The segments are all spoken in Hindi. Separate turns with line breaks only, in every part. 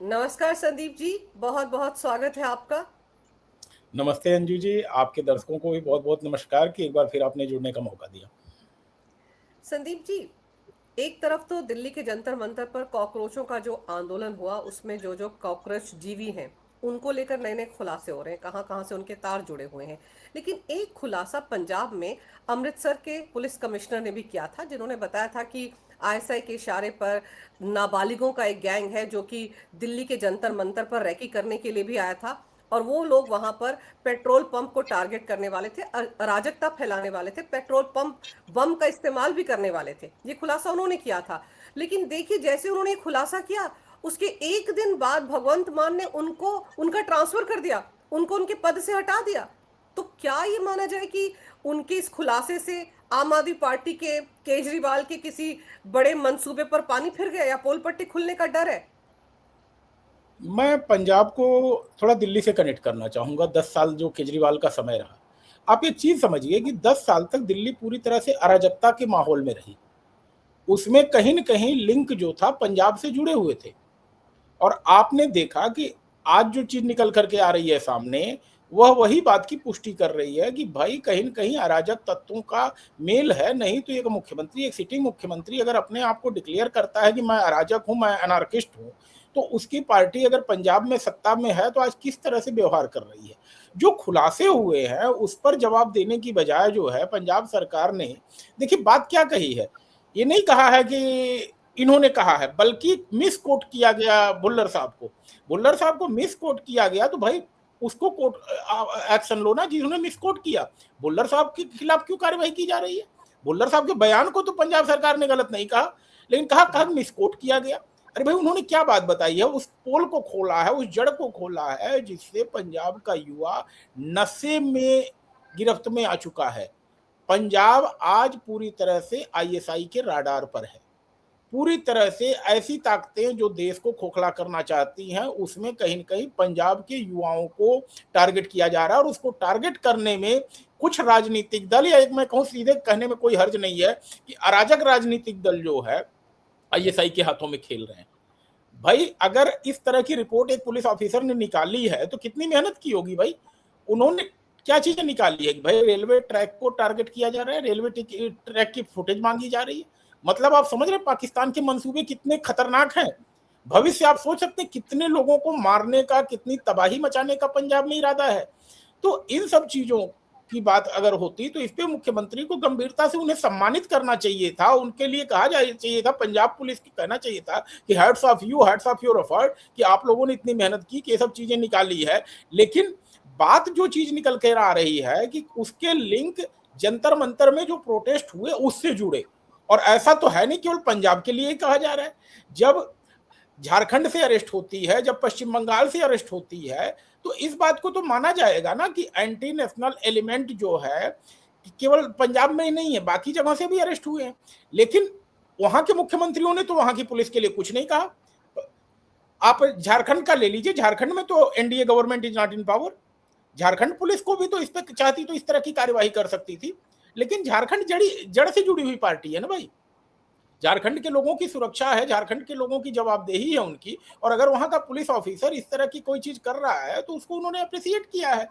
नमस्कार संदीप जी। बहुत बहुत स्वागत है आपका।
नमस्ते अंजू जी, आपके दर्शकों को भी बहुत बहुत नमस्कार कि एक बार फिर आपने जुड़ने का मौका दिया।
संदीप जी, एक तरफ तो दिल्ली के जंतर मंतर पर कॉकरोचों का जो आंदोलन हुआ, उसमें जो जो कॉकरोच जीवी हैं उनको लेकर नए नए खुलासे हो रहे हैं, कहाँ कहाँ से उनके तार जुड़े हुए हैं। लेकिन एक खुलासा पंजाब में अमृतसर के पुलिस कमिश्नर ने भी किया था, जिन्होंने बताया था कि आईएसआई के इशारे पर नाबालिगों का एक गैंग है जो कि दिल्ली के जंतर मंतर पर रैकी करने के लिए भी आया था। और वो लोग वहां पर पेट्रोल पंप को टारगेट करने वाले थे, अराजकता फैलाने वाले थे, पेट्रोल पंप बम का इस्तेमाल भी करने वाले थे। ये खुलासा उन्होंने किया था। लेकिन देखिए, जैसे उन्होंने ये खुलासा किया, उसके एक दिन बाद भगवंत मान ने उनको उनका ट्रांसफर कर दिया, उनको उनके पद से हटा दिया। तो क्या ये माना जाए कि उनके इस खुलासे से आम आदमी पार्टी के, केजरीवाल के किसी बड़े मंसूबे पर पानी फिर गया, या पोल पट्टी खुलने का डर है?
मैं पंजाब को थोड़ा दिल्ली से कनेक्ट करना चाहूँगा। 10 साल जो केजरीवाल का समय रहा, आप एक चीज़ समझिए कि 10 साल तक दिल्ली पूरी तरह से अराजकता के माहौल में रही। उसमें कहीं न कहीं लिंक जो था पंजाब से जुड़े हुए थे। और आपने देखा कि आज जो चीज़ निकल कर के आ रही है सामने, वह वही बात की पुष्टि कर रही है कि भाई कहीं न कहीं अराजक तत्वों का मेल है। नहीं तो एक मुख्यमंत्री, एक सिटिंग मुख्यमंत्री अगर अपने आप को डिक्लेयर करता है कि मैं अराजक हूँ, मैं अनार्किस्ट हूँ, तो उसकी पार्टी अगर पंजाब में सत्ता में है तो आज किस तरह से व्यवहार कर रही है। जो खुलासे हुए हैं उस पर जवाब देने की बजाय जो है पंजाब सरकार ने, देखिए बात क्या कही है, ये नहीं कहा है कि इन्होंने कहा है, बल्कि मिस कोट किया गया भुल्लर साहब को। भुल्लर साहब को मिस कोट किया गया तो भाई उसको कोर्ट एक्शन लो ना, जिन्होंने मिस कोट किया। भुल्लर साहब के खिलाफ क्यों कार्रवाई की जा रही है? भुल्लर साहब के बयान को तो पंजाब सरकार ने गलत नहीं कहा, लेकिन कहा कहा मिस कोट किया गया। अरे भाई उन्होंने क्या बात बताई है? उस पोल को खोला है, उस जड़ को खोला है जिससे पंजाब का युवा नशे में गिरफ्त में आ चुका है। पंजाब आज पूरी तरह से आईएसआई के राडार पर है। पूरी तरह से ऐसी ताकतें जो देश को खोखला करना चाहती हैं, उसमें कहीं न कहीं पंजाब के युवाओं को टारगेट किया जा रहा है। और उसको टारगेट करने में कुछ राजनीतिक दल, या एक मैं कहूँ सीधे कहने में कोई हर्ज नहीं है कि अराजक राजनीतिक दल जो है आईएसआई के हाथों में खेल रहे हैं। भाई अगर इस तरह की रिपोर्ट एक पुलिस ऑफिसर ने निकाली है तो कितनी मेहनत की होगी भाई। उन्होंने क्या चीजें निकाली है कि भाई रेलवे ट्रैक को टारगेट किया जा रहा है, रेलवे ट्रैक की फुटेज मांगी जा रही है। मतलब आप समझ रहे हैं पाकिस्तान के मंसूबे कितने खतरनाक हैं। भविष्य आप सोच सकते हैं कितने लोगों को मारने का, कितनी तबाही मचाने का पंजाब में इरादा है। तो इन सब चीजों की बात अगर होती तो इस पे मुख्यमंत्री को गंभीरता से उन्हें सम्मानित करना चाहिए था। उनके लिए कहा चाहिए था, पंजाब पुलिस की कहना चाहिए था कि hats off you, hats off your effort, कि आप लोगों ने इतनी मेहनत की कि ये सब चीजें निकाली है। लेकिन बात जो चीज निकल कर आ रही है कि उसके लिंक जंतर मंतर में जो प्रोटेस्ट हुए उससे जुड़े। और ऐसा तो है नहीं केवल पंजाब के लिए कहा जा रहा है। जब झारखंड से अरेस्ट होती है, जब पश्चिम बंगाल से अरेस्ट होती है, तो इस बात को तो माना जाएगा ना कि एंटी नेशनल एलिमेंट जो है केवल पंजाब में ही नहीं है, बाकी जगह से भी अरेस्ट हुए हैं। लेकिन वहां के मुख्यमंत्रियों ने तो वहां की पुलिस के लिए कुछ नहीं कहा। आप झारखंड का ले लीजिए, झारखंड में तो NDA government is not in power. Jharkhand police को भी तो इस पर चाहती तो इस तरह की कार्यवाही कर सकती थी। लेकिन झारखंड जड़ से जुड़ी हुई पार्टी है ना भाई। झारखंड के लोगों की सुरक्षा है, झारखंड के लोगों की जवाबदेही है उनकी। और अगर वहां का पुलिस ऑफिसर इस तरह की कोई चीज कर रहा है तो उसको उन्होंने अप्रिसिएट किया है।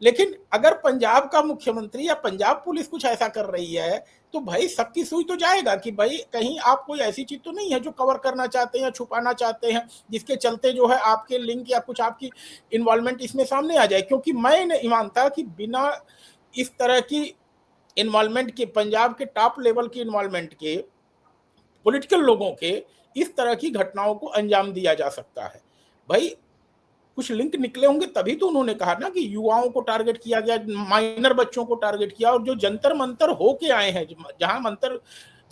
लेकिन अगर पंजाब का मुख्यमंत्री या पंजाब पुलिस कुछ ऐसा कर रही है तो भाई सबकी सुई तो जाएगा कि भाई कहीं आप कोई ऐसी चीज तो नहीं है जो कवर करना चाहते हैं या छुपाना चाहते हैं, जिसके चलते जो है आपके लिंक या कुछ आपकी इन्वॉल्वमेंट इसमें सामने आ जाए। क्योंकि मैं नहीं मानता कि बिना इस तरह की इन्वॉल्वमेंट के, पंजाब के टॉप लेवल की इन्वॉल्वमेंट के, पॉलिटिकल लोगों के इस तरह की घटनाओं को अंजाम दिया जा सकता है। भाई कुछ लिंक निकले होंगे तभी तो उन्होंने कहा ना कि युवाओं को टारगेट किया गया, माइनर बच्चों को टारगेट किया। और जो जंतर मंतर होके आए हैं, जहां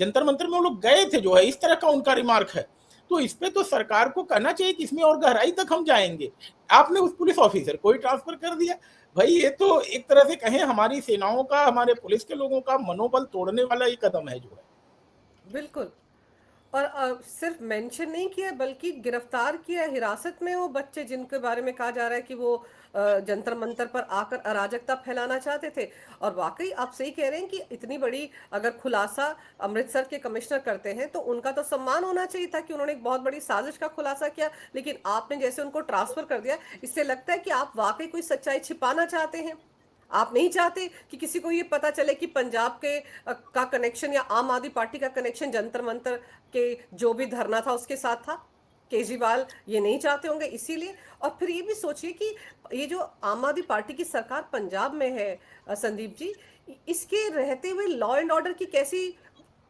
जंतर मंतर में वो लोग गए थे, जो है इस तरह का उनका रिमार्क है। तो इस पे तो सरकार को कहना चाहिए कि इसमें और गहराई तक हम जाएंगे। आपने उस पुलिस ऑफिसर को ही ट्रांसफर कर दिया। भाई ये तो एक तरह से कहें हमारी सेनाओं का, हमारे पुलिस के लोगों का मनोबल तोड़ने वाला ही कदम है जो है।
बिल्कुल। और सिर्फ मेंशन नहीं किया बल्कि गिरफ्तार किया, हिरासत में वो बच्चे जिनके बारे में कहा जा रहा है कि वो जंतर मंतर पर आकर अराजकता फैलाना चाहते थे। और वाकई आप सही कह रहे हैं कि इतनी बड़ी अगर खुलासा अमृतसर के कमिश्नर करते हैं तो उनका तो सम्मान होना चाहिए था कि उन्होंने एक बहुत बड़ी साजिश का खुलासा किया, लेकिन आपने जैसे उनको ट्रांसफर कर दिया, इससे लगता है कि आप वाकई कोई सच्चाई छिपाना चाहते हैं। आप नहीं चाहते कि किसी को ये पता चले कि पंजाब के का कनेक्शन या आम आदमी पार्टी का कनेक्शन जंतर मंतर के जो भी धरना था उसके साथ था। केजरीवाल ये नहीं चाहते होंगे इसीलिए। और फिर ये भी सोचिए कि ये जो आम आदमी पार्टी की सरकार पंजाब में है संदीप जी, इसके रहते हुए लॉ एंड ऑर्डर की कैसी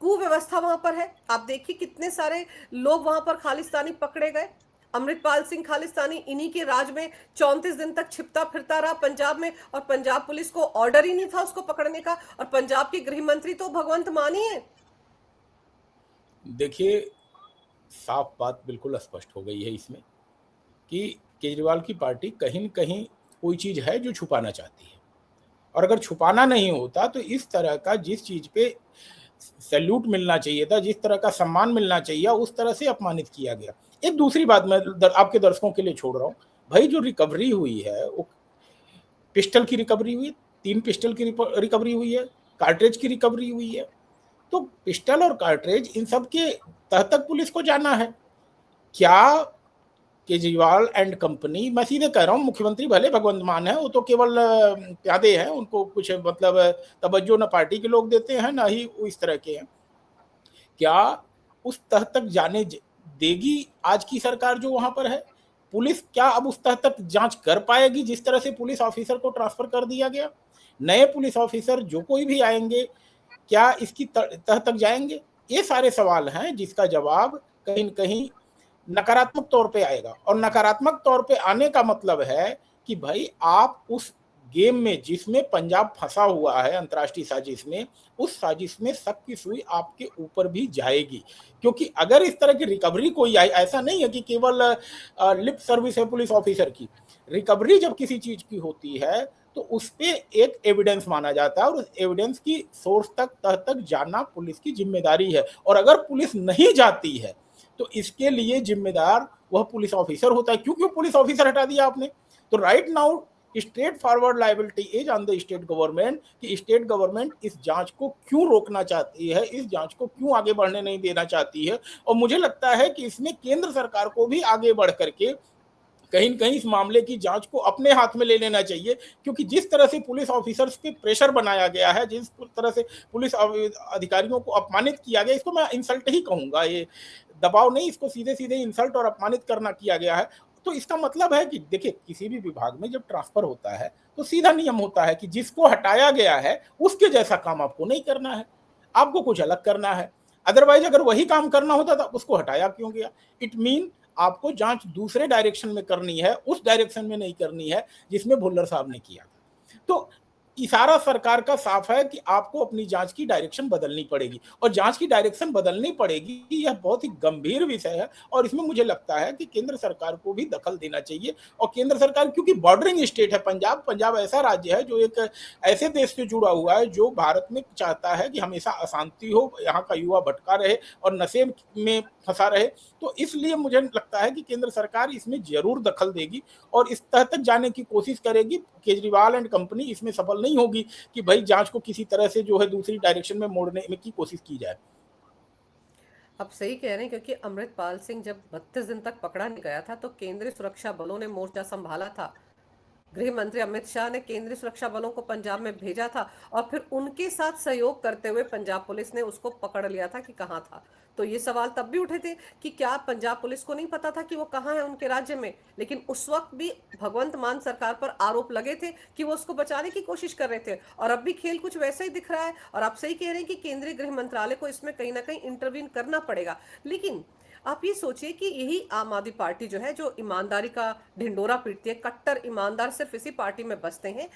कुव्यवस्था वहां पर है। आप देखिए कितने सारे लोग वहां पर खालिस्तानी पकड़े गए। अमृतपाल सिंह खालिस्तानी इन्हीं के राज में 34 दिन तक छिपता फिरता रहा पंजाब में, और पंजाब पुलिस को ऑर्डर ही नहीं था उसको पकड़ने का, और पंजाब के गृह मंत्री तो भगवंत मान ही है।
देखिए, साफ बात बिल्कुल स्पष्ट हो गई है इसमें कि केजरीवाल की पार्टी कहीं न कहीं कोई चीज़ है जो छुपाना चाहती है, और अगर छुपाना नहीं होता तो इस तरह का जिस चीज़ पे सैल्यूट मिलना चाहिए था, जिस तरह का सम्मान मिलना चाहिए, उस तरह से अपमानित किया गया। एक दूसरी बात मैं आपके दर्शकों के लिए छोड़ रहा हूँ, भाई जो रिकवरी हुई है वो पिस्टल की रिकवरी हुई, 3 पिस्टल की रिकवरी हुई है, कार्ट्रिज की रिकवरी हुई है। तो पिस्टल और कार्ट्रिज इन सब के तह तक पुलिस को जाना है क्या? केजरीवाल एंड कंपनी, मैं सीधे कह रहा हूँ, मुख्यमंत्री भले भगवंत मान है, वो तो केवल प्यादे हैं, उनको कुछ मतलब तवज्जो न पार्टी के लोग देते हैं ना ही वो इस तरह के हैं। क्या उस तह तक जाने देगी आज की सरकार जो वहां पर है? पुलिस क्या अब उस तह तक जांच कर पाएगी जिस तरह से पुलिस ऑफिसर को ट्रांसफर कर दिया गया? नए पुलिस ऑफिसर जो कोई भी आएंगे क्या इसकी तह तक जाएंगे? ये सारे सवाल हैं जिसका जवाब कहीं न कहीं नकारात्मक तौर पे आएगा, और नकारात्मक तौर पे आने का मतलब है कि भाई आप उस गेम में जिसमें पंजाब फंसा हुआ है अंतर्राष्ट्रीय साजिश में, उस साजिश में शक की सुई आपके ऊपर भी जाएगी। क्योंकि अगर इस तरह की रिकवरी कोई आई, ऐसा नहीं है कि केवल लिप सर्विस है पुलिस ऑफिसर की, रिकवरी जब किसी चीज की होती है तो उस पर एक एविडेंस माना जाता है, और उस एविडेंस की सोर्स तक तह तक जाना पुलिस की जिम्मेदारी है। और अगर पुलिस नहीं जाती है तो इसके लिए जिम्मेदार वह पुलिस ऑफिसर होता है। क्यों क्यों पुलिस ऑफिसर हटा दिया आपने? तो right now state forward liability is on the state government कि स्टेट गवर्नमेंट इस जांच को क्यों रोकना चाहती है, इस जांच को क्यों आगे बढ़ने नहीं देना चाहती है। और मुझे लगता है कि इसमें केंद्र सरकार को भी आगे बढ़ करके कहीं न कहीं इस मामले की जांच को अपने हाथ में ले लेना चाहिए। क्योंकि जिस तरह से पुलिस ऑफिसर्स पे प्रेशर बनाया गया है, जिस तरह से पुलिस अधिकारियों को अपमानित किया गया, इसको मैं इंसल्ट ही कहूंगा, ये दबाव नहीं, इसको सीधे सीधे इंसल्ट और अपमानित करना किया गया है। तो इसका मतलब है कि देखिए, किसी भी विभाग में जब ट्रांसफर होता है तो सीधा नियम होता है कि जिसको हटाया गया है उसके जैसा काम आपको नहीं करना है, आपको कुछ अलग करना है। अदरवाइज अगर वही काम करना होता तो उसको हटाया क्यों गया? इट मीन आपको जांच दूसरे डायरेक्शन में करनी है, उस डायरेक्शन में नहीं करनी है जिसमें भुल्लर साहब ने किया था। तो इशारा सरकार का साफ है कि आपको अपनी जांच की डायरेक्शन बदलनी पड़ेगी, और जांच की डायरेक्शन बदलनी पड़ेगी, यह बहुत ही गंभीर विषय है। और इसमें मुझे लगता है कि केंद्र सरकार को भी दखल देना चाहिए। और केंद्र सरकार, क्योंकि बॉर्डरिंग स्टेट है पंजाब, पंजाब ऐसा राज्य है जो एक ऐसे देश से जुड़ा हुआ है जो भारत में चाहता है कि हमेशा अशांति हो, यहाँ का युवा भटका रहे और नशे में फंसा रहे। तो इसलिए मुझे लगता है कि केंद्र सरकार इसमें जरूर दखल देगी और इस तह तक जाने की कोशिश करेगी। केजरीवाल एंड कंपनी इसमें सफल नहीं होगी कि भाई जांच को किसी तरह से जो है दूसरी डायरेक्शन में मोड़ने की कोशिश की जाए।
आप सही कह रहे हैं, क्योंकि अमृतपाल सिंह जब 32 दिन तक पकड़ा नहीं गया था तो केंद्रीय सुरक्षा बलों ने मोर्चा संभाला था। गृह मंत्री अमित शाह ने केंद्रीय सुरक्षा बलों को पंजाब में भेजा था, और फिर उनके साथ सहयोग करते हुए पंजाब पुलिस ने उसको पकड़ लिया था कि कहाँ था। तो ये सवाल तब भी उठे थे कि क्या पंजाब पुलिस को नहीं पता था कि वो कहाँ है उनके राज्य में। लेकिन उस वक्त भी भगवंत मान सरकार पर आरोप लगे थे कि वो उसको बचाने की कोशिश कर रहे थे, और अब भी खेल कुछ वैसा ही दिख रहा है। और आप सही कह रहे हैं कि केंद्रीय गृह मंत्रालय को इसमें कहीं ना कहीं इंटरवीन करना पड़ेगा। लेकिन आप ये सोचिए कि यही आम आदमी पार्टी जो है, जो ईमानदारी का ढिंडोरा पीटती है, कट्टर ईमानदार सिर्फ इसी पार्टी में बसते हैं।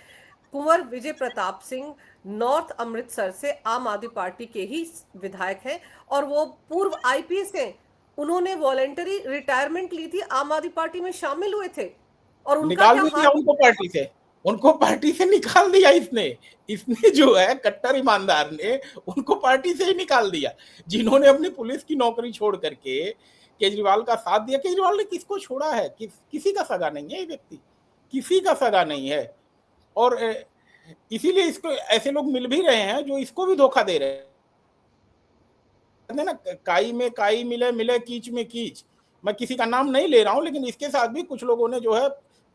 कुंवर विजय प्रताप सिंह नॉर्थ अमृतसर से आम आदमी पार्टी के ही विधायक हैं, और वो पूर्व आईपीएस हैं। उन्होंने वॉलेंटरी रिटायरमेंट ली थी, आम आदमी पार्टी में शामिल हुए थे, और उनका
निकाल
क्या
भी
हाल।
दिया उनको पार्टी से। उनको पार्टी से निकाल दिया इसने। इसने जो है कट्टर ईमानदार ने उनको पार्टी से ही निकाल दिया, जिन्होंने अपनी पुलिस की नौकरी छोड़ करके केजरीवाल का साथ दिया। केजरीवाल ने किसको छोड़ा है? किसी का सगा नहीं है ये व्यक्ति, किसी का सगा नहीं है। और इसीलिए इसको ऐसे लोग मिल भी रहे हैं जो इसको भी धोखा दे रहे हैं ना। काई में काई मिले, मिले कीच में कीच। मैं किसी का नाम नहीं ले रहा हूं, लेकिन इसके साथ भी कुछ लोगों ने जो है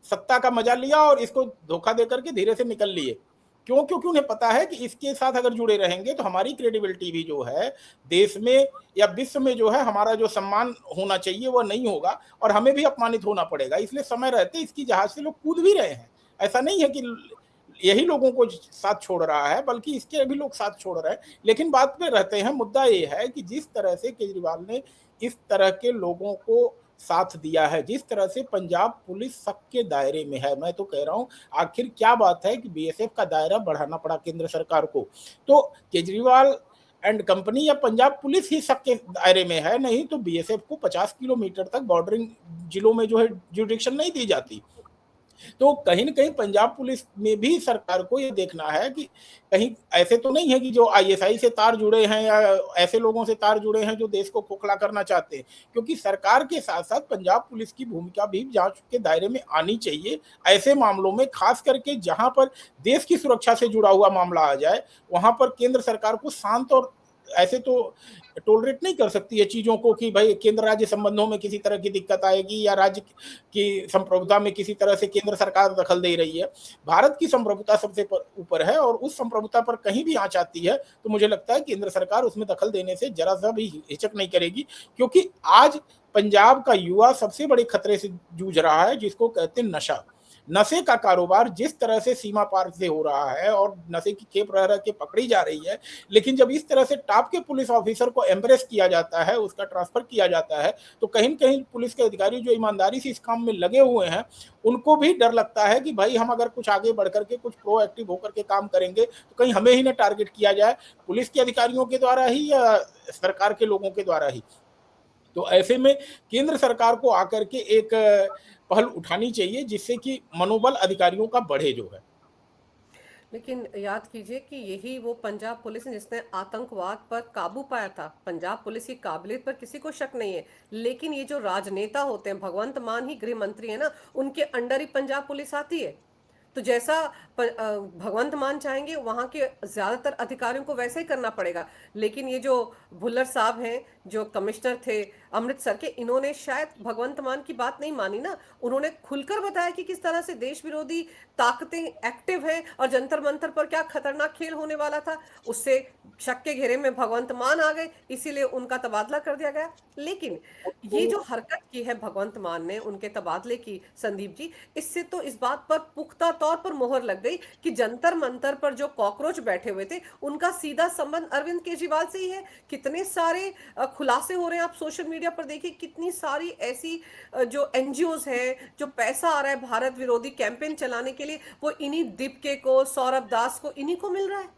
सत्ता का मजा लिया और इसको धोखा दे करके धीरे से निकल लिए। क्यों? क्योंकि उन्हें पता है कि इसके साथ अगर जुड़े रहेंगे तो हमारी क्रेडिबिलिटी भी जो है देश में या विश्व में जो है हमारा जो सम्मान होना चाहिए वह नहीं होगा और हमें भी अपमानित होना पड़ेगा। इसलिए समय रहते इसकी जहाज से लोग कूद भी रहे हैं। ऐसा नहीं है कि यही लोगों को साथ छोड़ रहा है, बल्कि इसके भी लोग साथ छोड़ रहे हैं। लेकिन बात पे रहते हैं, मुद्दा ये है कि जिस तरह से केजरीवाल ने इस तरह के लोगों को साथ दिया है, जिस तरह से पंजाब पुलिस सबके दायरे में है, मैं तो कह रहा हूं आखिर क्या बात है कि बीएसएफ का दायरा बढ़ाना पड़ा केंद्र सरकार को। तो केजरीवाल एंड कंपनी या पंजाब पुलिस ही सबके दायरे में है, नहीं तो बीएसएफ को 50 किलोमीटर तक बॉर्डरिंग जिलों में जो है जुडिक्शन नहीं दी जाती। तो कहीं न कहीं पंजाब पुलिस में भी सरकार को ये देखना है कि कहीं ऐसे तो नहीं है कि जो आईएसआई से तार जुड़े हैं या ऐसे लोगों से तार जुड़े हैं जो देश को खोखला करना चाहते हैं। क्योंकि सरकार के साथ-साथ पंजाब पुलिस की भूमिका भी जाँच के दायरे में आनी चाहिए। ऐसे मामलों में ख़ास करके जहाँ पर देश की सुरक्षा से जुड़ा हुआ मामला आ जाए, वहाँ पर केंद्र सरकार को शांत और ऐसे तो टॉलरेट नहीं कर सकती है चीज़ों को कि भाई केंद्र राज्य संबंधों में किसी तरह की दिक्कत आएगी या राज्य की संप्रभुता में किसी तरह से केंद्र सरकार दखल दे रही है। भारत की संप्रभुता सबसे ऊपर है और उस संप्रभुता पर कहीं भी आँच आती है तो मुझे लगता है केंद्र सरकार उसमें दखल देने से ज़रा-सा भी हिचक नहीं करेगी। क्योंकि आज पंजाब का युवा सबसे बड़े खतरे से जूझ रहा है, जिसको कहते हैं नशा। नशे का कारोबार जिस तरह से सीमा पार से हो रहा है और नशे की खेप रह रह के पकड़ी जा रही है, लेकिन जब इस तरह से टॉप के पुलिस ऑफिसर को एम्ब्रेस किया जाता है, उसका ट्रांसफर किया जाता है, तो कहीं न कहीं पुलिस के अधिकारी जो ईमानदारी से इस काम में लगे हुए हैं, उनको भी डर लगता है कि भाई हम अगर कुछ आगे बढ़ कर के कुछ प्रोएक्टिव होकर के काम करेंगे, तो कहीं हमें ही ना टारगेट किया जाए, पुलिस के अधिकारियों के द्वारा ही या सरकार के लोगों के द्वारा ही। तो ऐसे में केंद्र सरकार को आकर के एक पहल उठानी चाहिए जिससे कि मनोबल अधिकारियों का बढ़े जो है।
लेकिन याद कीजिए कि यही वो पंजाब पुलिस है जिसने आतंकवाद पर काबू पाया था। पंजाब पुलिस की काबिलियत पर किसी को शक नहीं है, लेकिन ये जो राजनेता होते हैं, भगवंत मान ही गृह मंत्री है ना, उनके अंडर ही पंजाब पुलिस आती है। तो जैसा भगवंत मान चाहेंगे वहां के ज्यादातर अधिकारियों को वैसा ही करना पड़ेगा। लेकिन ये जो भुल्लर साहब हैं, जो कमिश्नर थे अमृतसर के, इन्होंने शायद भगवंत मान की बात नहीं मानी ना। उन्होंने खुलकर बताया कि किस तरह से देश विरोधी ताकतें एक्टिव हैं और जंतर मंतर पर क्या खतरनाक खेल होने वाला था। उससे शक के घेरे में भगवंत मान आ गए, इसीलिए उनका तबादला कर दिया गया। लेकिन ये जो हरकत की है भगवंत मान ने उनके तबादले की, संदीप जी, इससे तो इस बात पर पुख्ता तौर पर मोहर लग गई कि जंतर मंतर पर जो कॉकरोच बैठे हुए थे उनका सीधा संबंध अरविंद केजरीवाल से ही है। कितने सारे खुलासे हो रहे हैं, आप सोशल मीडिया पर देखिए, कितनी सारी ऐसी जो एनजीओज हैं, जो पैसा आ रहा है भारत विरोधी कैंपेन चलाने के लिए, वो इन्हीं दीपके को, सौरभ दास को, इन्हीं को मिल रहा है।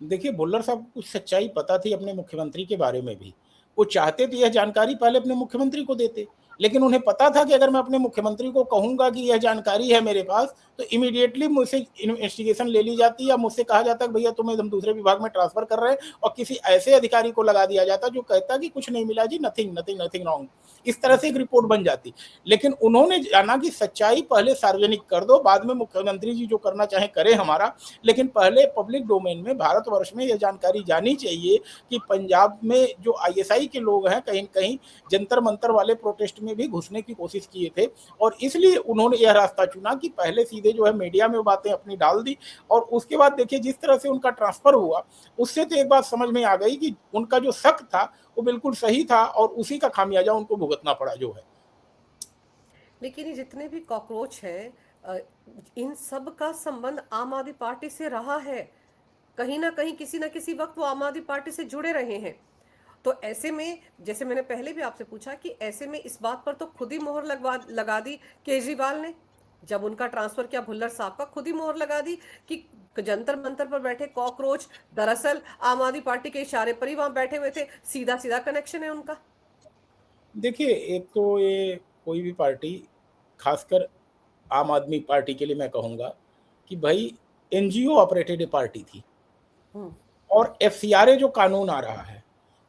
देखिए, भुल्लर साहब को सच्चाई पता थी अपने मुख्यमंत्री के बारे में भी। वो चाहते तो यह जानकारी पहले अपने मुख्यमंत्री को देते, लेकिन उन्हें पता था कि अगर मैं अपने मुख्यमंत्री को कहूंगा कि यह जानकारी है मेरे पास, तो इमीडिएटली मुझसे इन्वेस्टिगेशन ले ली जाती या मुझसे कहा जाता कि भैया तुम्हें हम दूसरे विभाग में ट्रांसफर कर रहे हैं, और किसी ऐसे अधिकारी को लगा दिया जाता जो कहता कि कुछ नहीं मिला जी, नथिंग नथिंग नथिंग रॉन्ग। इस तरह से एक रिपोर्ट बन जाती। लेकिन उन्होंने जाना कि सच्चाई पहले सार्वजनिक कर दो, बाद में मुख्यमंत्री जी जो करना चाहे करें हमारा, लेकिन पहले पब्लिक डोमेन में भारतवर्ष में यह जानकारी जानी चाहिए कि पंजाब में जो आईएसआई के लोग हैं कहीं कहीं जंतर मंतर वाले प्रोटेस्ट में भी घुसने की कोशिश किए थे। और इसलिए उन्होंने यह रास्ता चुना कि पहले सीधे जो है मीडिया में बातें अपनी डाल दी, और उसके बाद देखिए जिस तरह से उनका ट्रांसफर हुआ, उससे तो एक बात समझ में आ गई कि उनका जो शक था वो बिल्कुल सही था और उसी का खामियाजा उनको भुगतना पड़ा जो है।
लेकिन ये जितने भी कॉकरोच हैं, इन सब का संबंध आम आदमी पार्टी से रहा है। कहीं ना कहीं किसी ना किसी वक्त वो आम आदमी पार्टी से जुड़े रहे हैं। तो ऐसे में, जैसे मैंने पहले भी आपसे पूछा, कि ऐसे में इस बात पर तो खुद ही मोहर लगा दी केजरीवाल ने। जब उनका ट्रांसफर किया भुल्लर साहब का, खुद ही मोहर लगा दी कि जंतर मंतर पर बैठे कॉकरोच दरअसल आम आदमी पार्टी के इशारे पर ही वहां बैठे हुए थे। सीधा सीधा कनेक्शन है उनका।
देखिए, एक तो ये कोई भी पार्टी, खासकर आम आदमी पार्टी के लिए मैं कहूँगा कि भाई एनजीओ ऑपरेटेड पार्टी थी,
हम्म।
और एफसीआरए जो कानून आ रहा है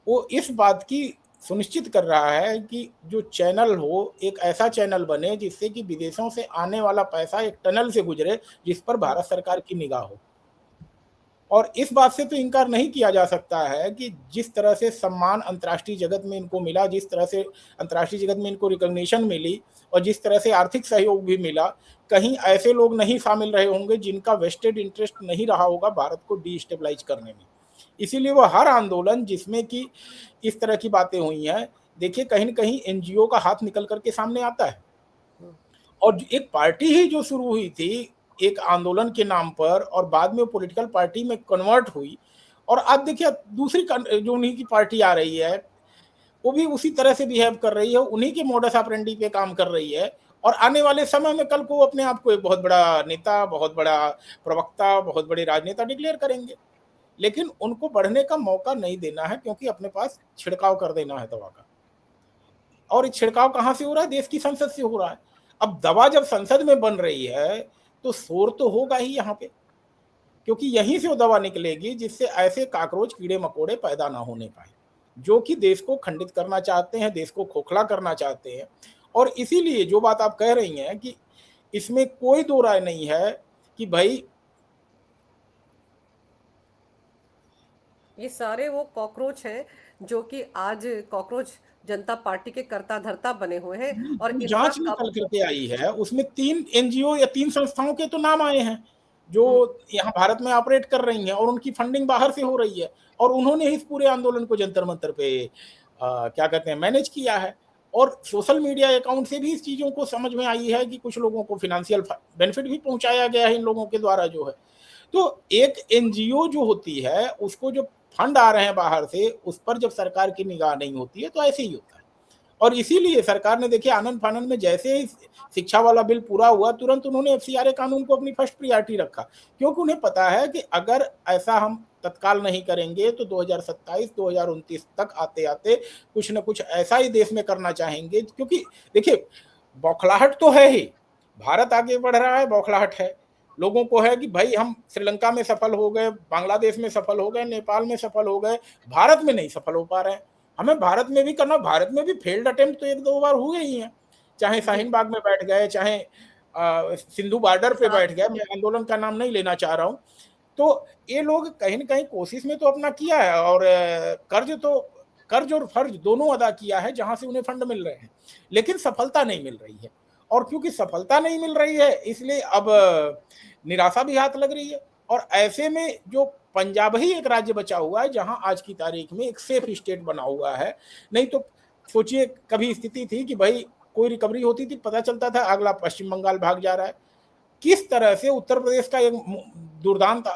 वो इस बात की सुनिश्चित कर रहा है कि जो चैनल हो एक ऐसा चैनल बने जिससे कि विदेशों से आने वाला पैसा एक टनल से गुजरे जिस पर
हम्म।
भारत सरकार की निगाह हो। और इस बात से तो इनकार नहीं किया जा सकता है कि जिस तरह से सम्मान अंतर्राष्ट्रीय जगत में इनको मिला, जिस तरह से अंतर्राष्ट्रीय जगत में इनको रिकॉग्निशन मिली और जिस तरह से आर्थिक सहयोग भी मिला, कहीं ऐसे लोग नहीं शामिल रहे होंगे जिनका वेस्टेड इंटरेस्ट नहीं रहा होगा भारत को डीस्टेबलाइज करने में। इसीलिए वो हर आंदोलन जिसमें कि इस तरह की बातें हुई हैं, देखिए कहीं न कहीं एनजीओ का हाथ निकल कर के सामने आता है।
हम्म।
और एक पार्टी ही जो शुरू हुई थी एक आंदोलन के नाम पर और बाद में वो पॉलिटिकल पार्टी में कन्वर्ट हुई, और अब देखिए दूसरी जो उन्हीं की पार्टी आ रही है वो भी उसी तरह से बिहेव कर रही है, उन्हीं के मोडस ऑपरेंडी पे काम कर रही है, और आने वाले समय में कल को वो अपने आप को एक बहुत बड़ा नेता, बहुत बड़ा प्रवक्ता, बहुत बड़े राजनेता डिक्लेयर करेंगे। लेकिन उनको बढ़ने का मौका नहीं देना है, क्योंकि अपने पास छिड़काव कर देना है दवा का। और छिड़काव कहाँ से हो रहा है? देश की संसद से हो रहा है। अब दवा जब संसद में बन रही है तो शोर तो होगा ही यहाँ पे, क्योंकि यहीं से वो दवा निकलेगी जिससे ऐसे काकरोच कीड़े मकोड़े पैदा ना होने पाए जो कि देश को खंडित करना चाहते हैं, देश को खोखला करना चाहते हैं। और इसीलिए जो बात आप कह रही हैं कि इसमें कोई दो राय नहीं है कि भाई
ये सारे वो कॉकरोच हैं जो कि आज कॉकरोच जनता पार्टी के कर्ता धर्ता बने हुए हैं, और
जो
इनका
जांच
कब।
निकल करके आई है उसमें 3 एनजीओ या 3 संस्थाओं के तो नाम आए हैं जो
हम्म।
यहाँ भारत में ऑपरेट कर रही हैं और उनकी फंडिंग बाहर से हो रही है, और उन्होंने इस पूरे आंदोलन को जंतर मंतर पे क्या कहते हैं मैनेज किया है। और सोशल मीडिया अकाउंट से भी इस चीज़ों को समझ में आई है कि कुछ लोगों को फिनेंशियल बेनिफिट भी पहुंचाया गया है इन लोगों के द्वारा जो है। तो एक एनजीओ जो होती है उसको जो फंड आ रहे हैं बाहर से उस पर जब सरकार की निगाह नहीं होती है तो ऐसे ही होता है। और इसीलिए सरकार ने देखिए आनंद फानंद में जैसे ही शिक्षा वाला बिल पूरा हुआ तुरंत उन्होंने एफसीआरए कानून को अपनी फर्स्ट प्रायोरिटी रखा, क्योंकि उन्हें पता है कि अगर ऐसा हम तत्काल नहीं करेंगे तो 2027-2029 तक आते आते कुछ न कुछ ऐसा ही देश में करना चाहेंगे। क्योंकि देखिए बौखलाहट तो है ही, भारत आगे बढ़ रहा है, बौखलाहट है, लोगों को है कि भाई हम श्रीलंका में सफल हो गए, बांग्लादेश में सफल हो गए, नेपाल में सफल हो गए, भारत में नहीं सफल हो पा रहे हैं, हमें भारत में भी करना। भारत में भी फेल्ड अटेम्प्ट तो एक दो बार हुए ही हैं, चाहे शाहीन
बिल्कुल।
बाग में बैठ गए, चाहे सिंधु बॉर्डर पे
साथ।
बैठ गए, मैं आंदोलन का नाम नहीं लेना चाह रहा हूँ। तो ये लोग कहीं ना कहीं कोशिश में तो अपना किया है, और कर्ज और फर्ज दोनों अदा किया है जहां से उन्हें फंड मिल रहे हैं, लेकिन सफलता नहीं मिल रही है। और क्योंकि सफलता नहीं मिल रही है इसलिए अब निराशा भी हाथ लग रही है। और ऐसे में जो पंजाब ही एक राज्य बचा हुआ है जहां आज की तारीख में एक सेफ स्टेट बना हुआ है, नहीं तो सोचिए कभी स्थिति थी कि भाई कोई रिकवरी होती थी पता चलता था अगला पश्चिम बंगाल भाग जा रहा है। किस तरह से उत्तर प्रदेश का एक दुर्दांत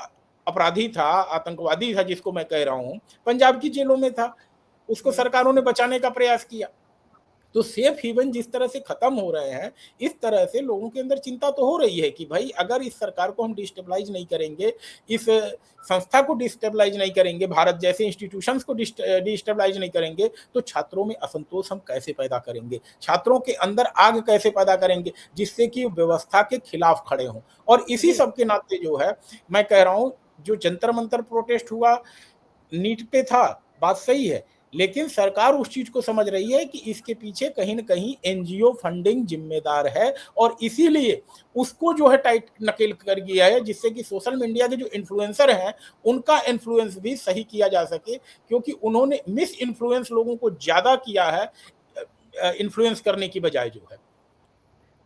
अपराधी था, आतंकवादी था जिसको मैं कह रहा हूं, पंजाब की जेलों में था, उसको सरकारों ने बचाने का प्रयास किया। तो सेफ हेवन जिस तरह से खत्म हो रहे हैं इस तरह से लोगों के अंदर चिंता तो हो रही है कि भाई अगर इस सरकार को हम डिस्टेबलाइज नहीं करेंगे, इस संस्था को डिस्टेबलाइज नहीं करेंगे, भारत जैसे इंस्टीट्यूशंस को डिस्टेबलाइज नहीं करेंगे तो छात्रों में असंतोष हम कैसे पैदा करेंगे, छात्रों के अंदर आग कैसे पैदा करेंगे जिससे कि व्यवस्था के खिलाफ खड़े हों। और इसी
जी।
सब के नाते जो है मैं कह रहा हूं जो जंतर मंतर प्रोटेस्ट हुआ नीट पे था, बात सही है, लेकिन सरकार उस चीज को समझ रही है कि इसके पीछे कहीं न कहीं एनजीओ फंडिंग जिम्मेदार है, और इसीलिए उसको जो है टाइट नकेल कर दिया है जिससे कि सोशल मीडिया के जो इन्फ्लुएंसर हैं उनका इन्फ्लुएंस भी सही किया जा सके, क्योंकि उन्होंने मिस इन्फ्लुएंस लोगों को ज्यादा किया है इन्फ्लुएंस करने की बजाय जो है।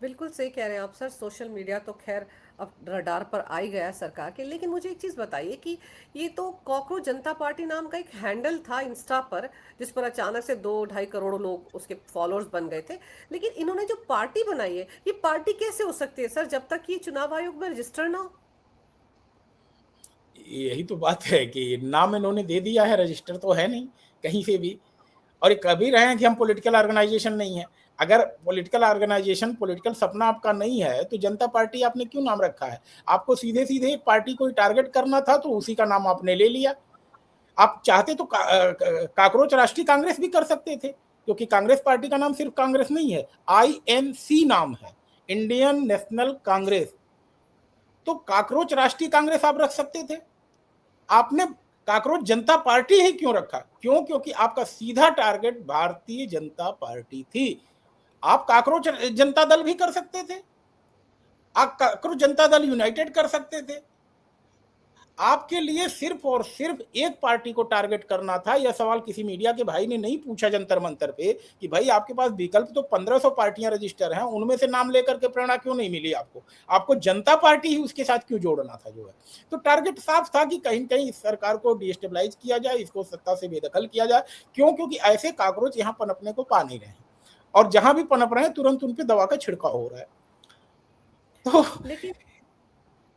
बिल्कुल सही कह रहे हैं आप सर। सोशल मीडिया तो खैर अब रडार पर आ ही गया है सरकार के। लेकिन मुझे एक चीज बताइए कि ये तो कॉकरोच जनता पार्टी नाम का एक हैंडल था इंस्टा पर, जिस पर अचानक से 2-2.5 करोड़ लोग उसके फॉलोअर्स बन गए थे। लेकिन इन्होंने जो पार्टी बनाई है, ये पार्टी कैसे हो सकती है सर जब तक ये चुनाव आयोग में रजिस्टर ना हो?
यही तो बात है कि नाम इन्होंने दे दिया है, रजिस्टर तो है नहीं कहीं से भी। और ये कभी रहे हैं कि हम पॉलिटिकल ऑर्गेनाइजेशन नहीं है। अगर पॉलिटिकल ऑर्गेनाइजेशन, पॉलिटिकल सपना आपका नहीं है तो जनता पार्टी आपने क्यों नाम रखा है? आपको सीधे सीधे एक पार्टी को टारगेट करना था तो उसी का नाम आपने ले लिया। आप चाहते तो काकरोच राष्ट्रीय कांग्रेस भी कर सकते थे, क्योंकि कांग्रेस पार्टी का नाम सिर्फ कांग्रेस नहीं है, आईएनसी नाम है, इंडियन नेशनल कांग्रेस, तो कॉकरोच राष्ट्रीय कांग्रेस आप रख सकते थे। आपने कॉकरोच जनता पार्टी ही क्यों रखा? क्यों? क्योंकि आपका सीधा टारगेट भारतीय जनता पार्टी थी। आप कॉकरोच जनता दल भी कर सकते थे, आप कॉकरोच जनता दल यूनाइटेड कर सकते थे। आपके लिए सिर्फ और सिर्फ एक पार्टी को टारगेट करना था। यह सवाल किसी मीडिया के भाई ने नहीं पूछा जंतर मंतर पे कि भाई आपके पास विकल्प तो 1500 पार्टियां रजिस्टर हैं, उनमें से नाम लेकर के प्रेरणा क्यों नहीं मिली आपको? आपको जनता पार्टी ही उसके साथ क्यों जोड़ना था जो है? तो टारगेट साफ था कि कहीं कहीं इस सरकार को डिस्टेबलाइज किया जाए, इसको सत्ता से बेदखल किया जाए। क्यों? क्योंकि ऐसे काकरोच यहाँ पनपने को पा नहीं रहे हैं, और जहां भी पनप रहे हैं तुरंत उन पर दवा का छिड़काव हो रहा है। तो
लेकिन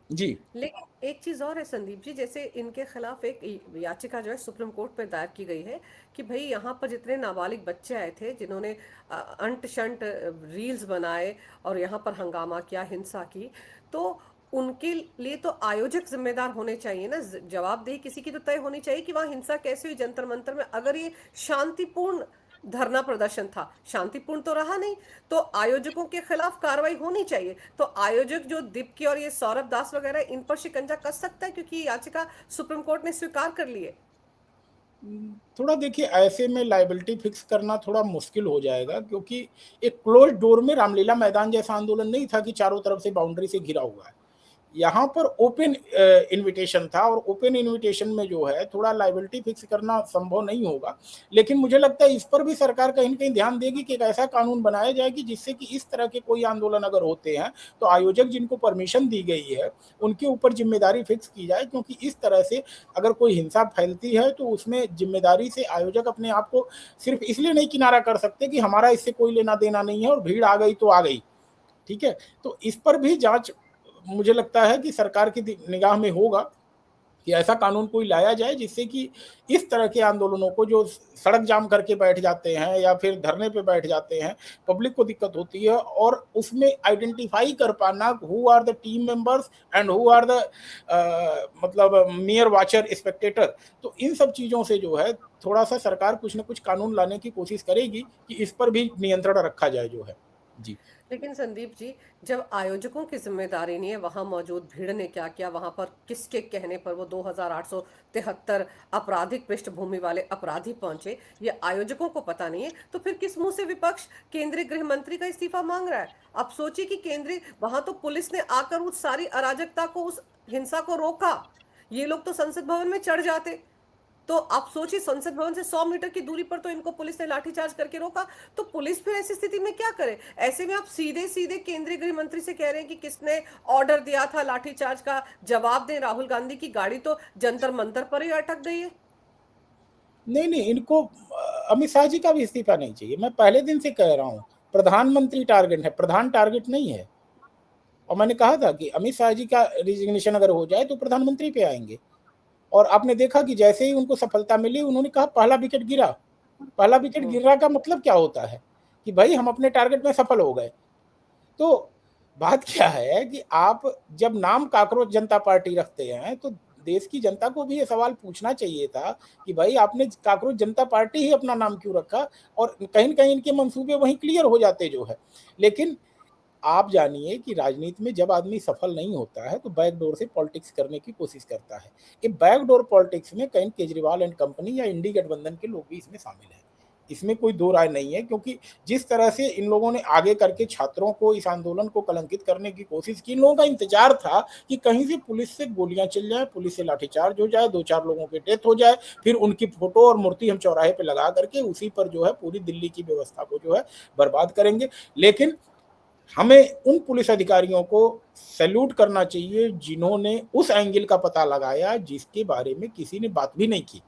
जी
लेकिन एक चीज और है संदीप जी, जैसे इनके खिलाफ एक याचिका जो है सुप्रीम कोर्ट में दायर की गई है कि भाई यहाँ पर जितने नाबालिग बच्चे आए थे जिन्होंने अंट शंट रील्स बनाए और यहाँ पर हंगामा किया, हिंसा की, तो उनके लिए तो आयोजक जिम्मेदार होने चाहिए ना। जवाबदेही किसी की तो तय होनी चाहिए कि वहां हिंसा कैसे हुई जंतर मंतर में। अगर ये शांतिपूर्ण धरना प्रदर्शन था, शांतिपूर्ण तो रहा नहीं, तो आयोजकों के खिलाफ कार्रवाई होनी चाहिए। तो आयोजक जो दीप्ति और ये सौरभ दास वगैरह, इन पर शिकंजा कस सकता है क्योंकि ये याचिका सुप्रीम कोर्ट ने स्वीकार कर ली है।
थोड़ा देखिए, ऐसे में लाइबिलिटी फिक्स करना थोड़ा मुश्किल हो जाएगा, क्योंकि एक क्लोज डोर में रामलीला मैदान जैसा आंदोलन नहीं था कि चारों तरफ से बाउंड्री से घिरा हुआ है। यहाँ पर ओपन इनविटेशन था, और ओपन इनविटेशन में जो है थोड़ा लाइबिलिटी फिक्स करना संभव नहीं होगा। लेकिन मुझे लगता है इस पर भी सरकार कहीं ना कहीं ध्यान देगी कि एक ऐसा कानून बनाया जाए कि जिससे कि इस तरह के कोई आंदोलन अगर होते हैं तो आयोजक जिनको परमिशन दी गई है उनके ऊपर जिम्मेदारी फिक्स की जाए। क्योंकि इस तरह से अगर कोई हिंसा फैलती है तो उसमें जिम्मेदारी से आयोजक अपने आप को सिर्फ इसलिए नहीं किनारा कर सकते कि हमारा इससे कोई लेना देना नहीं है और भीड़ आ गई तो आ गई, ठीक है। तो इस पर भी जांच मुझे लगता है कि सरकार की निगाह में होगा कि ऐसा कानून कोई लाया जाए जिससे कि इस तरह के आंदोलनों को, जो सड़क जाम करके बैठ जाते हैं या फिर धरने पे बैठ जाते हैं, पब्लिक को दिक्कत होती है, और उसमें आइडेंटिफाई कर पाना who are the team members and who are the मतलब मेयर वाचर स्पेक्टेटर। तो इन सब चीज़ों से जो है थोड़ा सा सरकार कुछ ना कुछ कानून लाने की कोशिश करेगी कि इस पर भी नियंत्रण रखा जाए जो है। जी
लेकिन संदीप जी, जब आयोजकों की जिम्मेदारी नहीं है, वहां मौजूद भीड़ ने क्या किया, वहां पर किसके कहने पर वो 2873 आपराधिक पृष्ठभूमि वाले अपराधी पहुंचे, ये आयोजकों को पता नहीं है, तो फिर किस मुंह से विपक्ष केंद्रीय गृह मंत्री का इस्तीफा मांग रहा है? आप सोचिए कि केंद्रीय, वहां तो पुलिस ने आकर उस सारी अराजकता को, उस हिंसा को रोका। ये लोग तो संसद भवन में चढ़ जाते। तो आप सोचिए, संसद भवन से 100 मीटर की दूरी पर तो इनको पुलिस ने लाठीचार्ज करके रोका। तो पुलिस फिर ऐसी स्थिति में क्या करे? ऐसे में आप सीधे सीधे केंद्रीय गृह मंत्री से कह रहे हैं कि किसने ऑर्डर दिया था लाठीचार्ज का, जवाब दें। राहुल गांधी की गाड़ी तो जंतर मंतर पर ही अटक गई है।
नहीं नहीं, इनको अमित शाह जी का भी इस्तीफा नहीं चाहिए। मैं पहले दिन से कह रहा हूँ, प्रधानमंत्री टारगेट है, प्रधान टारगेट नहीं है। और मैंने कहा था कि अमित शाह जी का रिजिग्नेशन अगर हो जाए तो प्रधानमंत्री पे आएंगे। और आपने देखा कि जैसे ही उनको सफलता मिली उन्होंने कहा पहला विकेट गिरा। पहला विकेट
हम्म।
गिरने का मतलब क्या होता है कि भाई हम अपने टारगेट में सफल हो गए। तो बात क्या है कि आप जब नाम काकरोच जनता पार्टी रखते हैं तो देश की जनता को भी ये सवाल पूछना चाहिए था कि भाई आपने काकरोच जनता पार्टी ही अपना नाम क्यों रखा, और कहीं न कहीं इनके मंसूबे वहीं क्लियर हो जाते जो है। लेकिन आप जानिए कि राजनीति में जब आदमी सफल नहीं होता है तो बैकडोर से पॉलिटिक्स करने की कोशिश करता है। ये बैकडोर पॉलिटिक्स में कहीं केजरीवाल एंड कंपनी या इंडी गठबंधन के लोग भी इसमें शामिल हैं, इसमें कोई दो राय नहीं है। क्योंकि जिस तरह से इन लोगों ने आगे करके छात्रों को, इस आंदोलन को कलंकित करने की कोशिश की, इन लोगों का इंतजार था कि कहीं से पुलिस से गोलियां चल जाए, पुलिस से लाठीचार्ज हो जाए, 2-4 लोगों की डेथ हो जाए, फिर उनकी फोटो और मूर्ति हम चौराहे पे लगा करके उसी पर जो है पूरी दिल्ली की व्यवस्था को जो है बर्बाद करेंगे। लेकिन हमें उन पुलिस अधिकारियों को सैल्यूट करना चाहिए जिन्होंने उस एंगल का पता लगाया जिसके बारे में किसी ने बात भी नहीं की।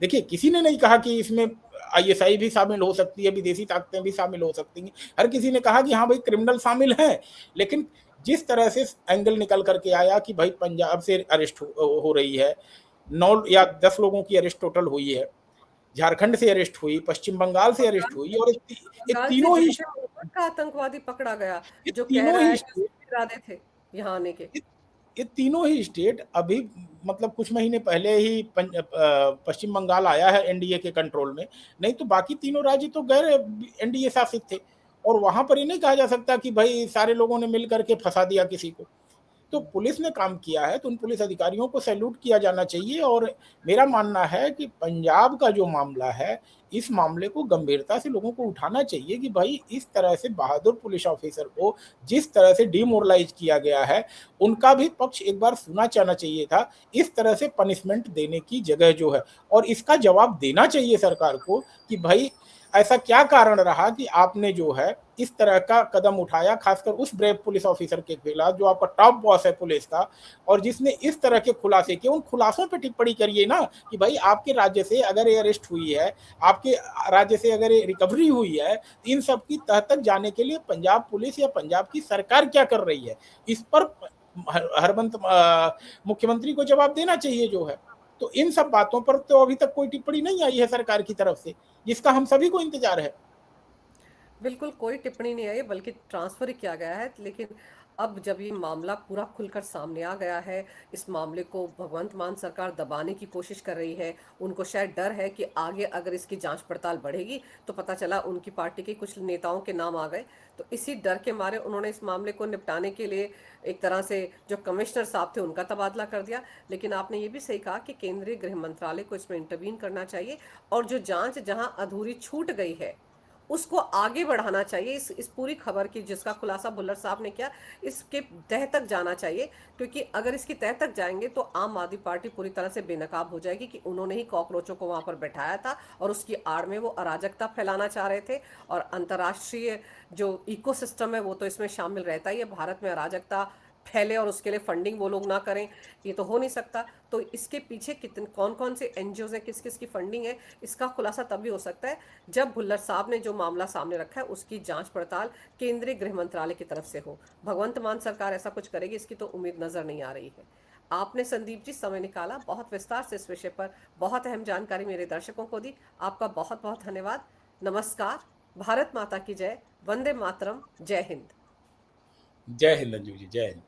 देखिए, किसी ने नहीं कहा कि इसमें आईएसआई भी शामिल हो सकती है, विदेशी ताकतें भी शामिल हो सकती हैं। हर किसी ने कहा कि हाँ भाई क्रिमिनल शामिल हैं। लेकिन जिस तरह से एंगल निकल करके आया कि भाई पंजाब से अरेस्ट हो रही है, 9 या 10 लोगों की अरेस्ट टोटल हुई है, झारखंड से अरेस्ट हुई, पश्चिम बंगाल से अरेस्ट
बंगाल
हुई,
से
और ये
बंगाल से
तीनों ही
जैश ए मोहम्मद का आतंकवादी पकड़ा गया,
ये
जो कह
तीनों
रहा
ही
है कि
स्टेट
उसके इरादे थे यहाँ आने के।
ये ये तीनों ही स्टेट अभी मतलब कुछ महीने पहले ही पश्चिम बंगाल आया है एनडीए के कंट्रोल में। नहीं तो बाकी तीनों राज्य तो गैर एनडीए शासित थे, और वहां पर ये नहीं कहा जा सकता कि भाई सारे लोगों ने मिल करके फंसा दिया किसी को। तो पुलिस ने काम किया है तो उन पुलिस अधिकारियों को सैल्यूट किया जाना चाहिए। और मेरा मानना है कि पंजाब का जो मामला है, इस मामले को गंभीरता से लोगों को उठाना चाहिए कि भाई इस तरह से बहादुर पुलिस ऑफिसर को जिस तरह से डिमोरलाइज किया गया है, उनका भी पक्ष एक बार सुना जाना चाहिए था। इस तरह से पनिशमेंट देने की जगह जो है, और इसका जवाब देना चाहिए सरकार को कि भाई ऐसा क्या कारण रहा कि आपने जो है इस तरह का कदम उठाया, खासकर उस ब्रेव पुलिस ऑफिसर के खिलाफ जो आपका टॉप बॉस है पुलिस का, और जिसने इस तरह के खुलासे किए। उन खुलासों पर टिप्पणी करिए ना कि भाई आपके राज्य से अगर ये अरेस्ट हुई है, आपके राज्य से अगर ये रिकवरी हुई है, इन सब की तह तक जाने के लिए पंजाब पुलिस या पंजाब की सरकार क्या कर रही है, इस पर हरबंस मुख्यमंत्री को जवाब देना चाहिए जो है। तो इन सब बातों पर तो अभी तक कोई टिप्पणी नहीं आई है सरकार की तरफ से, जिसका हम सभी को इंतजार है।
बिल्कुल कोई टिप्पणी नहीं आई, बल्कि ट्रांसफर ही किया गया है। लेकिन अब जब ये मामला पूरा खुलकर सामने आ गया है, इस मामले को भगवंत मान सरकार दबाने की कोशिश कर रही है। उनको शायद डर है कि आगे अगर इसकी जांच पड़ताल बढ़ेगी तो पता चला उनकी पार्टी के कुछ नेताओं के नाम आ गए। तो इसी डर के मारे उन्होंने इस मामले को निपटाने के लिए एक तरह से जो कमिश्नर साहब थे उनका तबादला कर दिया। लेकिन आपने ये भी सही कहा कि केंद्रीय गृह मंत्रालय को इसमें इंटरवीन करना चाहिए, और जो जांच जहां अधूरी छूट गई है उसको आगे बढ़ाना चाहिए। इस पूरी खबर की जिसका खुलासा भुल्लर साहब ने किया, इसके तह तक जाना चाहिए। क्योंकि अगर इसकी तह तक जाएंगे तो आम आदमी पार्टी पूरी तरह से बेनकाब हो जाएगी कि उन्होंने ही कॉकरोचों को वहां पर बैठाया था और उसकी आड़ में वो अराजकता फैलाना चाह रहे थे। और अंतर्राष्ट्रीय जो इकोसिस्टम है वो तो इसमें शामिल रहता ही है। भारत में अराजकता फैले और उसके लिए फंडिंग वो लोग ना करें, ये तो हो नहीं सकता। तो इसके पीछे कितने कौन कौन से एनजीओ हैं, किस किस की फंडिंग है, इसका खुलासा तभी हो सकता है जब भुल्लर साहब ने जो मामला सामने रखा है उसकी जांच पड़ताल केंद्रीय गृह मंत्रालय की तरफ से हो। भगवंत मान सरकार ऐसा कुछ करेगी इसकी तो उम्मीद नजर नहीं आ रही है। आपने संदीप जी समय निकाला, बहुत विस्तार से इस विषय पर बहुत अहम जानकारी मेरे दर्शकों को दी। आपका बहुत बहुत धन्यवाद। नमस्कार। भारत माता की जय। वंदे मातरम। जय हिंद।
जय हिंद अंजू जी, जय हिंद।